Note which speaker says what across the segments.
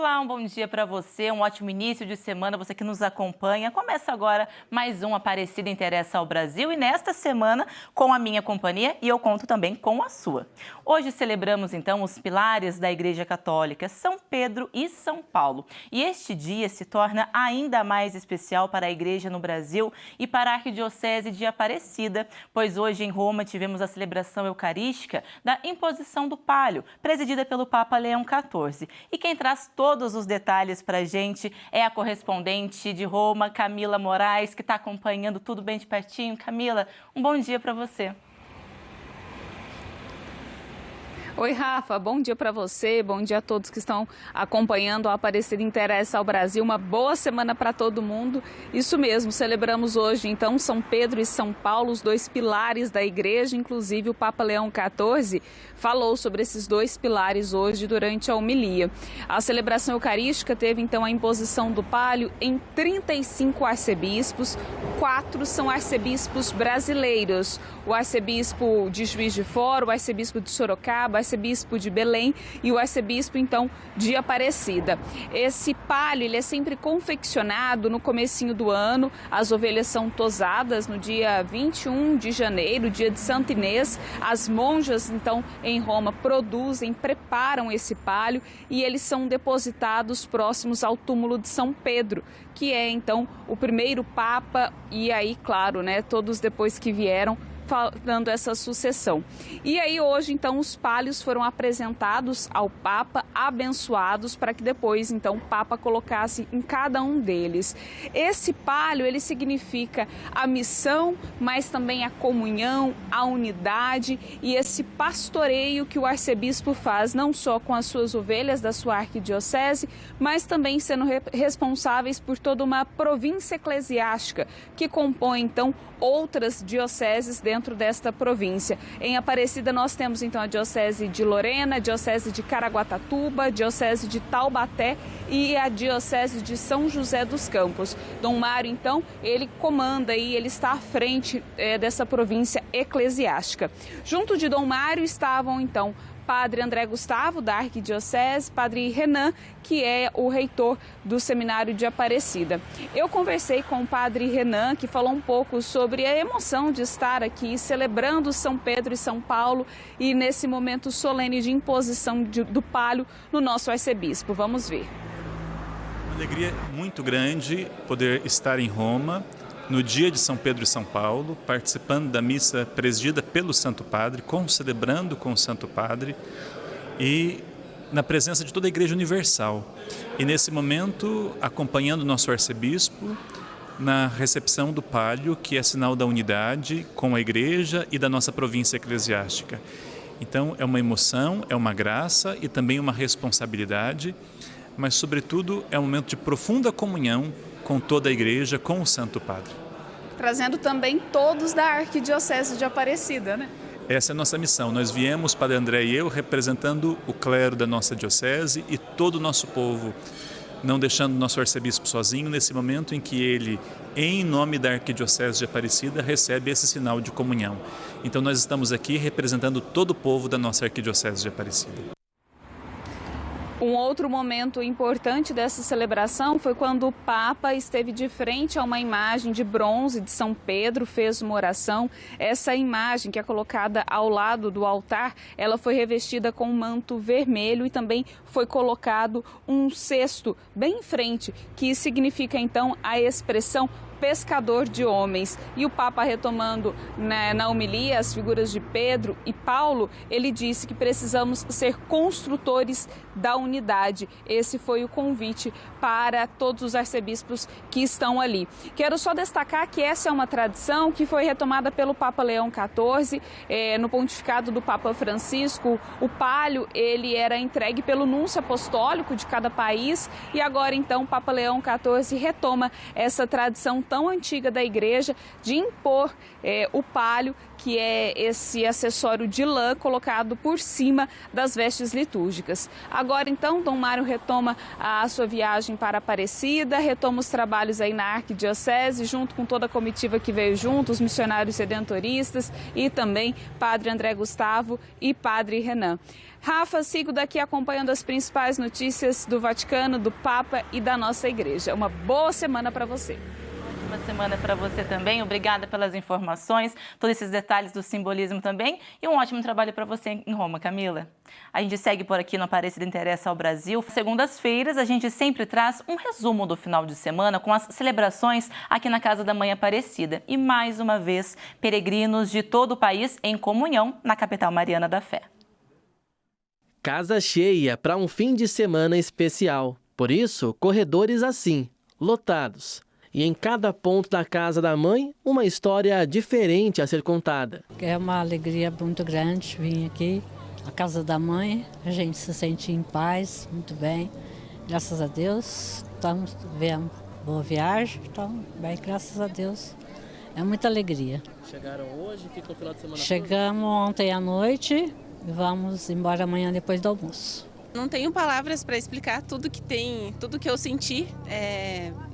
Speaker 1: Olá, um bom dia para você, um ótimo início de semana, você que nos acompanha. Começa agora mais um Aparecida Interessa ao Brasil e nesta semana com a minha companhia e eu conto também com a sua. Hoje celebramos então os pilares da Igreja Católica, São Pedro e São Paulo. E este dia se torna ainda mais especial para a Igreja no Brasil e para a Arquidiocese de Aparecida, pois hoje em Roma tivemos a celebração eucarística da imposição do palio, presidida pelo Papa Leão XIV. E quem traz todos os detalhes para a gente é a correspondente de Roma, Camila Moraes, que está acompanhando tudo bem de pertinho. Camila, um bom dia para você.
Speaker 2: Oi, Rafa, bom dia para você, bom dia a todos que estão acompanhando o Aparecida Interessa ao Brasil. Uma boa semana para todo mundo. Isso mesmo, celebramos hoje, então, São Pedro e São Paulo, os dois pilares da igreja. Inclusive, o Papa Leão XIV falou sobre esses dois pilares hoje durante a homilia. A celebração eucarística teve, então, a imposição do palio em 35 arcebispos. 4 são arcebispos brasileiros. O arcebispo de Juiz de Fora, o arcebispo de Sorocaba, o arcebispo de Belém e o arcebispo, então, de Aparecida. Esse palio, ele é sempre confeccionado no comecinho do ano. As ovelhas são tosadas no dia 21 de janeiro, dia de Santa Inês. As monjas, então, em Roma, produzem, preparam esse palio e eles são depositados próximos ao túmulo de São Pedro, que é, então, o primeiro papa e aí, claro, né, todos depois que vieram, dando essa sucessão. E aí hoje, então, os pálios foram apresentados ao Papa, abençoados, para que depois, então, o Papa colocasse em cada um deles. Esse palio, ele significa a missão, mas também a comunhão, a unidade e esse pastoreio que o arcebispo faz, não só com as suas ovelhas da sua arquidiocese, mas também sendo responsáveis por toda uma província eclesiástica que compõe, então, outras dioceses dentro desta província. Em Aparecida nós temos então a diocese de Lorena, a diocese de Caraguatatuba, a diocese de Taubaté e a diocese de São José dos Campos. Dom Mário, então, ele comanda e ele está à frente dessa província eclesiástica. Junto de Dom Mário estavam, então, Padre André Gustavo, da Arquidiocese, Padre Renan, que é o reitor do Seminário de Aparecida. Eu conversei com o Padre Renan, que falou um pouco sobre a emoção de estar aqui celebrando São Pedro e São Paulo e nesse momento solene de imposição do palio no nosso arcebispo. Vamos ver.
Speaker 3: Uma alegria muito grande poder estar em Roma, no dia de São Pedro e São Paulo, participando da missa presidida pelo Santo Padre, concelebrando com o Santo Padre e na presença de toda a Igreja Universal. E nesse momento, acompanhando o nosso arcebispo na recepção do palio, que é sinal da unidade com a Igreja e da nossa província eclesiástica. Então, é uma emoção, é uma graça e também uma responsabilidade, mas, sobretudo, é um momento de profunda comunhão com toda a Igreja, com o Santo Padre.
Speaker 2: Trazendo também todos da Arquidiocese de Aparecida, né?
Speaker 3: Essa é a nossa missão. Nós viemos, Padre André e eu, representando o clero da nossa diocese e todo o nosso povo, não deixando o nosso arcebispo sozinho nesse momento em que ele, em nome da Arquidiocese de Aparecida, recebe esse sinal de comunhão. Então nós estamos aqui representando todo o povo da nossa Arquidiocese de Aparecida.
Speaker 2: Um outro momento importante dessa celebração foi quando o Papa esteve de frente a uma imagem de bronze de São Pedro, fez uma oração. Essa imagem, que é colocada ao lado do altar, ela foi revestida com um manto vermelho e também foi colocado um cesto bem em frente, que significa então a expressão pescador de homens. E o Papa, retomando na homilia as figuras de Pedro e Paulo, ele disse que precisamos ser construtores da unidade. Esse foi o convite para todos os arcebispos que estão ali. Quero só destacar que essa é uma tradição que foi retomada pelo Papa Leão XIV, no pontificado do Papa Francisco. O palio, ele era entregue pelo núncio apostólico de cada país e agora, então, o Papa Leão XIV retoma essa tradição tão antiga da igreja de impor o palio, que é esse acessório de lã colocado por cima das vestes litúrgicas. Agora, então, Dom Mário retoma a sua viagem para Aparecida, retoma os trabalhos aí na Arquidiocese, junto com toda a comitiva que veio junto, os missionários redentoristas e também Padre André Gustavo e Padre Renan. Rafa, sigo daqui acompanhando as principais notícias do Vaticano, do Papa e da nossa igreja. Uma boa semana para você.
Speaker 1: Uma semana para você também. Obrigada pelas informações, todos esses detalhes do simbolismo também. E um ótimo trabalho para você em Roma, Camila. A gente segue por aqui no Aparecida Interessa ao Brasil. Segundas-feiras, a gente sempre traz um resumo do final de semana com as celebrações aqui na Casa da Mãe Aparecida. E mais uma vez, peregrinos de todo o país em comunhão na capital mariana da fé.
Speaker 4: Casa cheia para um fim de semana especial. Por isso, corredores assim, lotados. E em cada ponto da Casa da Mãe, uma história diferente a ser contada.
Speaker 5: É uma alegria muito grande vir aqui, a Casa da Mãe. A gente se sente em paz, muito bem. Graças a Deus, estamos vendo boa viagem, então, bem, graças a Deus. É muita alegria.
Speaker 4: Chegaram hoje, ficam o final de semana todo?
Speaker 5: Chegamos ontem à noite. Vamos embora amanhã depois do almoço.
Speaker 6: Não tenho palavras para explicar tudo que eu senti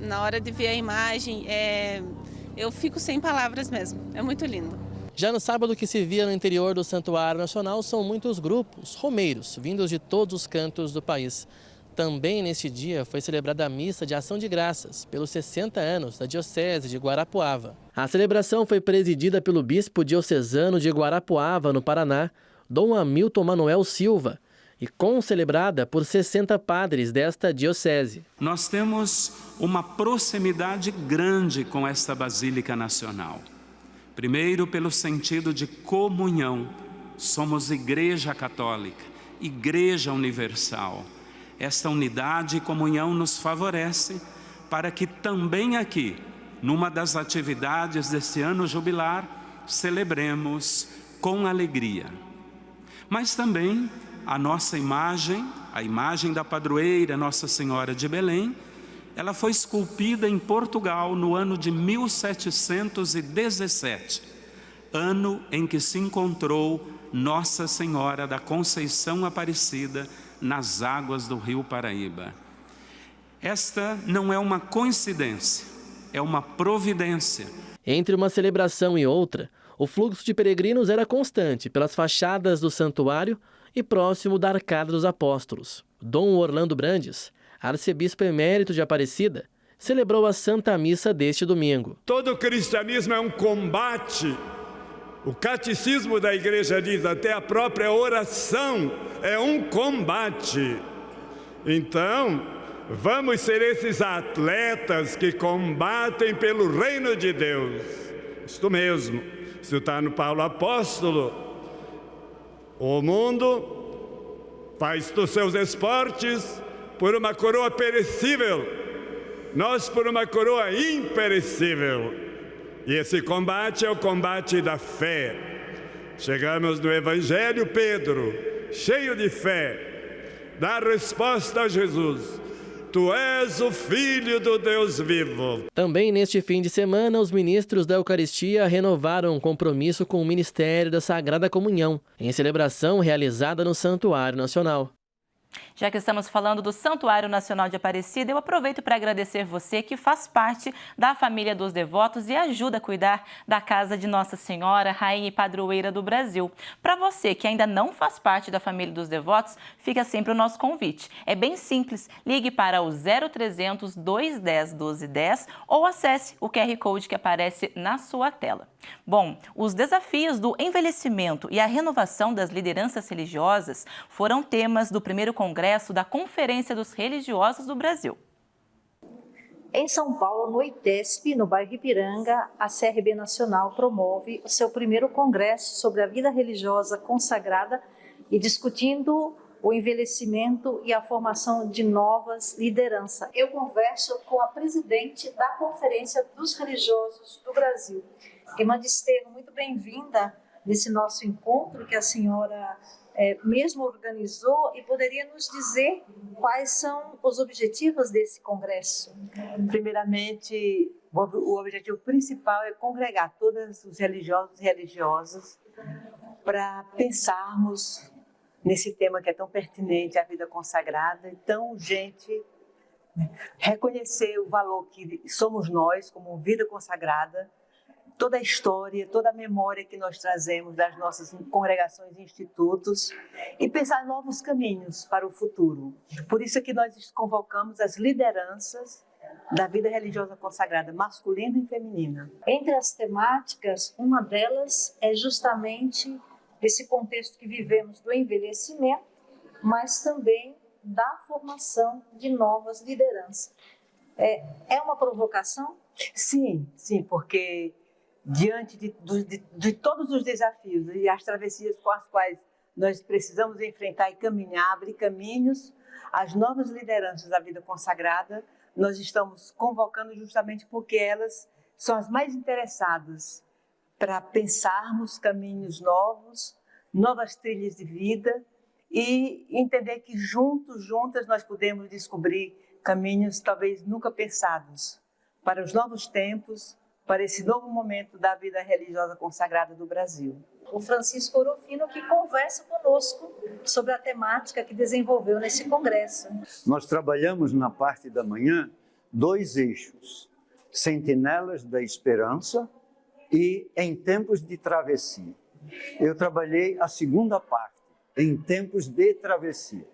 Speaker 6: na hora de ver a imagem. Eu fico sem palavras mesmo. É muito lindo.
Speaker 4: Já no sábado, que se via no interior do Santuário Nacional, são muitos grupos romeiros, vindos de todos os cantos do país. Também neste dia foi celebrada a missa de ação de graças pelos 60 anos da Diocese de Guarapuava. A celebração foi presidida pelo bispo diocesano de Guarapuava, no Paraná, Dom Hamilton Manuel Silva, e concelebrada por 60 padres desta diocese.
Speaker 7: Nós temos uma proximidade grande com esta Basílica Nacional. Primeiro, pelo sentido de comunhão. Somos Igreja Católica, Igreja Universal. Esta unidade e comunhão nos favorece para que também aqui, numa das atividades desse ano jubilar, celebremos com alegria. Mas também a nossa imagem, a imagem da padroeira Nossa Senhora de Belém, ela foi esculpida em Portugal no ano de 1717, ano em que se encontrou Nossa Senhora da Conceição Aparecida nas águas do Rio Paraíba. Esta não é uma coincidência, é uma providência.
Speaker 4: Entre uma celebração e outra, o fluxo de peregrinos era constante pelas fachadas do santuário e próximo da Arcada dos Apóstolos. Dom Orlando Brandes, arcebispo emérito de Aparecida, celebrou a Santa Missa deste domingo.
Speaker 8: Todo o cristianismo é um combate. O catecismo da igreja diz, até a própria oração é um combate. Então, vamos ser esses atletas que combatem pelo reino de Deus. Isto mesmo. Isso está no Paulo Apóstolo. O mundo faz dos seus esportes por uma coroa perecível, nós por uma coroa imperecível. E esse combate é o combate da fé. Chegamos no Evangelho, Pedro, cheio de fé, dá resposta a Jesus. Tu és o Filho do Deus vivo.
Speaker 4: Também neste fim de semana, os ministros da Eucaristia renovaram um compromisso com o Ministério da Sagrada Comunhão, em celebração realizada no Santuário Nacional.
Speaker 1: Já que estamos falando do Santuário Nacional de Aparecida, eu aproveito para agradecer você que faz parte da família dos devotos e ajuda a cuidar da Casa de Nossa Senhora, Rainha e Padroeira do Brasil. Para você que ainda não faz parte da família dos devotos, fica sempre o nosso convite. É bem simples, ligue para o 0300 210 1210 ou acesse o QR Code que aparece na sua tela. Bom, os desafios do envelhecimento e a renovação das lideranças religiosas foram temas do primeiro congresso da Conferência dos Religiosos do Brasil.
Speaker 9: Em São Paulo, no ITESP, no bairro Ipiranga, a CRB Nacional promove o seu primeiro congresso sobre a vida religiosa consagrada e discutindo o envelhecimento e a formação de novas lideranças. Eu converso com a presidente da Conferência dos Religiosos do Brasil. Irmã de Estevam, muito bem-vinda nesse nosso encontro que a senhora mesmo organizou, e poderia nos dizer quais são os objetivos desse congresso?
Speaker 10: Primeiramente, O objetivo principal é congregar todos os religiosos e religiosas para pensarmos nesse tema que é tão pertinente à vida consagrada e tão urgente, reconhecer o valor que somos nós como vida consagrada, toda a história, toda a memória que nós trazemos das nossas congregações e institutos e pensar em novos caminhos para o futuro. Por isso é que nós convocamos as lideranças da vida religiosa consagrada, masculina e feminina.
Speaker 9: Entre as temáticas, uma delas é justamente esse contexto que vivemos do envelhecimento, mas também da formação de novas lideranças. É uma provocação?
Speaker 10: Sim, porque diante de todos os desafios e as travessias com as quais nós precisamos enfrentar e caminhar, abrir caminhos, as novas lideranças da vida consagrada, nós estamos convocando justamente porque elas são as mais interessadas para pensarmos caminhos novos, novas trilhas de vida e entender que juntas nós podemos descobrir caminhos talvez nunca pensados para os novos tempos, para esse novo momento da vida religiosa consagrada do Brasil.
Speaker 9: O Francisco Orofino, que conversa conosco sobre a temática que desenvolveu nesse congresso.
Speaker 11: Nós trabalhamos na parte da manhã 2 eixos, Sentinelas da Esperança e Em Tempos de Travessia. Eu trabalhei a segunda parte, Em Tempos de Travessia,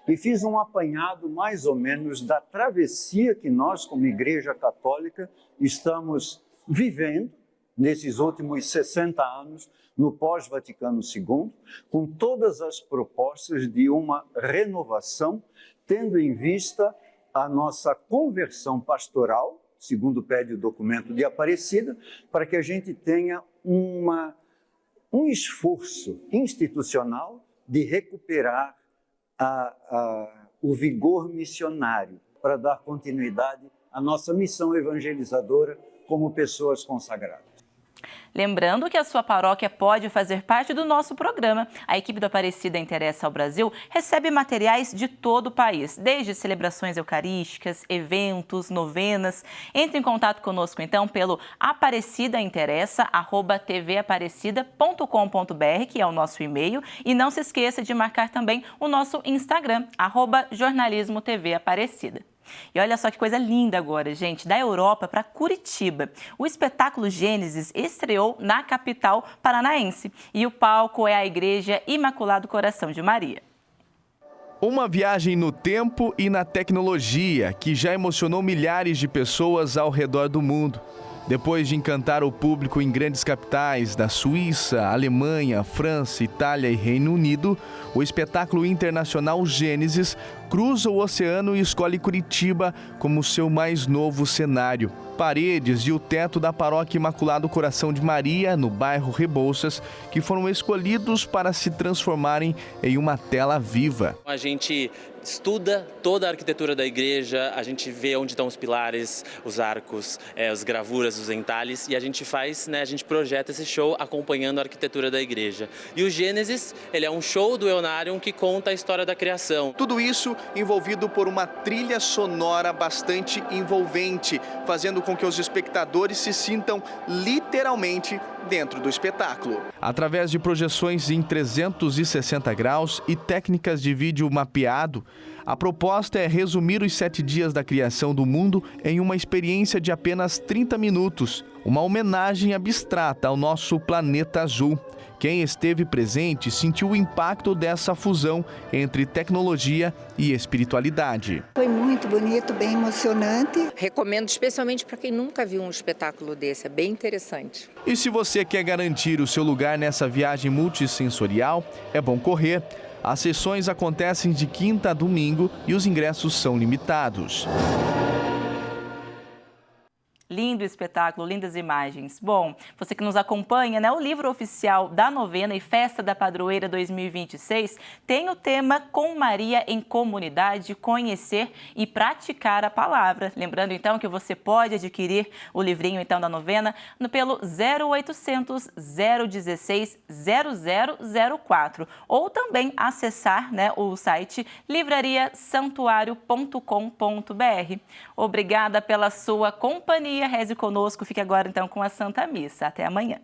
Speaker 11: e fiz um apanhado mais ou menos da travessia que nós, como Igreja Católica, estamos vivendo nesses últimos 60 anos, no pós-Vaticano II, com todas as propostas de uma renovação, tendo em vista a nossa conversão pastoral, segundo pede o documento de Aparecida, para que a gente tenha um esforço institucional de recuperar o vigor missionário, para dar continuidade à nossa missão evangelizadora como pessoas consagradas.
Speaker 1: Lembrando que a sua paróquia pode fazer parte do nosso programa. A equipe do Aparecida Interessa ao Brasil recebe materiais de todo o país, desde celebrações eucarísticas, eventos, novenas. Entre em contato conosco, então, pelo aparecida@tvaparecida.com.br, que é o nosso e-mail. E não se esqueça de marcar também o nosso Instagram, @jornalismo-tv-aparecida. E olha só que coisa linda agora, gente, da Europa para Curitiba. O espetáculo Gênesis estreou na capital paranaense e o palco é a Igreja Imaculado Coração de Maria.
Speaker 12: Uma viagem no tempo e na tecnologia que já emocionou milhares de pessoas ao redor do mundo. Depois de encantar o público em grandes capitais da Suíça, Alemanha, França, Itália e Reino Unido, o espetáculo internacional Gênesis cruza o oceano e escolhe Curitiba como seu mais novo cenário. Paredes e o teto da Paróquia Imaculado Coração de Maria, no bairro Rebouças, que foram escolhidos para se transformarem em uma tela viva.
Speaker 13: A gente estuda toda a arquitetura da igreja, a gente vê onde estão os pilares, os arcos, as gravuras, os entalhes, e a gente faz, a gente projeta esse show acompanhando a arquitetura da igreja. E o Gênesis, ele é um show do Eonarium que conta a história da criação.
Speaker 12: Tudo isso envolvido por uma trilha sonora bastante envolvente, fazendo com que os espectadores se sintam literalmente dentro do espetáculo. Através de projeções em 360 graus e técnicas de vídeo mapeado, a proposta é resumir os 7 dias da criação do mundo em uma experiência de apenas 30 minutos, uma homenagem abstrata ao nosso planeta azul. Quem esteve presente sentiu o impacto dessa fusão entre tecnologia e espiritualidade.
Speaker 14: Foi muito bonito, bem emocionante.
Speaker 15: Recomendo especialmente para quem nunca viu um espetáculo desse, é bem interessante.
Speaker 12: E se você quer garantir o seu lugar nessa viagem multissensorial, é bom correr. As sessões acontecem de quinta a domingo e os ingressos são limitados.
Speaker 1: Lindo espetáculo, lindas imagens. Bom, você que nos acompanha, o livro oficial da novena e Festa da Padroeira 2026 tem o tema Com Maria em Comunidade, conhecer e praticar a palavra. Lembrando, então, que você pode adquirir o livrinho, então, da novena pelo 0800 016 0004 ou também acessar o site livrariasantuario.com.br. Obrigada pela sua companhia companhia, reze conosco. Fique agora então com a Santa Missa. Até amanhã.